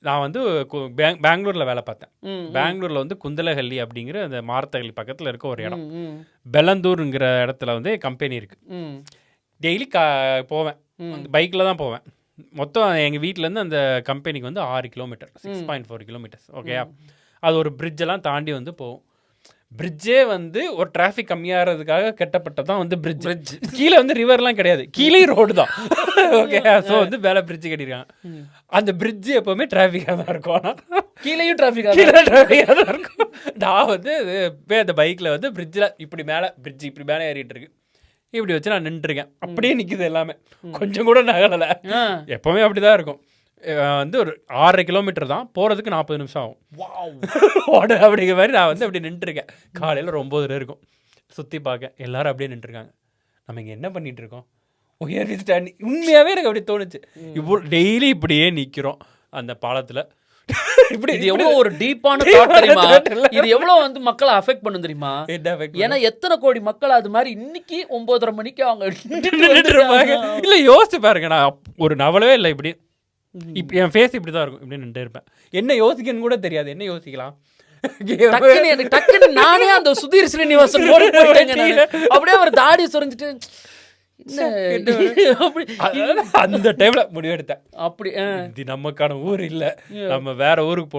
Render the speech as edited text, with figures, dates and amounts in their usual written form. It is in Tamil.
நான் வந்து பெங்களூரில் வேலை பார்த்தேன். பெங்களூரில் வந்து குந்தலஹள்ளி அப்படிங்கிற அந்த மாரத்தஹள்ளி பக்கத்தில் இருக்க ஒரு இடம். பெலந்தூருங்கிற இடத்துல வந்து கம்பெனி இருக்குது. டெய்லி போவேன், பைக்கில் தான் போவேன். மொத்தம் எங்கள் வீட்டிலேருந்து அந்த கம்பெனிக்கு வந்து 6 கிலோமீட்டர், 6.4 கிலோமீட்டர்ஸ். ஓகேயா, அது ஒரு பிரிட்ஜெல்லாம் தாண்டி வந்து போகும். பிரிட்ஜே வந்து ஒரு டிராஃபிக் கம்மியாகிறதுக்காக கட்டப்பட்டதான் வந்து பிரிட்ஜ். கீழே வந்து ரிவர்லாம் கிடையாது, கீழே ரோடு தான். ஓகே, ஸோ வந்து மேலே பிரிட்ஜ் கட்டியிருக்காங்க. அந்த பிரிட்ஜ் எப்போவுமே டிராஃபிக்காக தான் இருக்கும். ஆனால் கீழேயும் டிராஃபிக்காக தான் இருக்கும். நான் வந்து அந்த பைக்கில் வந்து பிரிட்ஜில் இப்படி மேலே பிரிட்ஜ் இப்படி மேலே ஏறிட்டு இருக்கு, இப்படி வச்சு நான் நின்றுருக்கேன். அப்படியே நிற்குது எல்லாமே, கொஞ்சம் கூட நகலலை. எப்போவுமே அப்படி தான் இருக்கும். வந்து ஒரு 6.5 கிலோமீட்டர் தான், போகிறதுக்கு 40 நிமிஷம் ஆகும். ஓட அப்படிங்கிற மாதிரி நான் வந்து அப்படி நின்றுருக்கேன். காலையில் ஒரு 9 இருக்கும். சுற்றி பார்க்க எல்லாரும் அப்படியே நின்றுருக்காங்க. நம்ம இங்கே என்ன பண்ணிகிட்டு இருக்கோம்? உயர் ஸ்டாண்ட். உண்மையாகவே எனக்கு அப்படி தோணுச்சு. இவ்வளோ டெய்லி இப்படியே நிற்கிறோம் அந்த பாலத்தில். இப்படி இது எவ்வளோ ஒரு டீப்பான தாட் தெரியுமா? இது எவ்வளோ வந்து மக்களை அஃபெக்ட் பண்ணும் தெரியுமா? ஏன்னா எத்தனை கோடி மக்கள் அது மாதிரி இன்னைக்கு 9:30 மணிக்கு அவங்க இல்லை, யோசிச்சு பாருங்க. நான் ஒரு நவலவே இல்லை இப்படி. இப்போ என் ஃபேஸ் இப்படி தான் இருக்கும், இப்படி நின்று இருப்பேன். என்ன யோசிக்கன்னு கூட தெரியாது. என்ன யோசிக்கலாம்? டக்குன்னு நானே அந்த சுதீர் ஸ்ரீனிவாசன் அப்படியே ஒரு தாடி சொரிஞ்சிட்டு அந்த டைம்ல முடிவெடுத்தேன். அப்படி இது நமக்கான ஊர் இல்லை, நம்ம வேற ஊருக்கு போகணும்.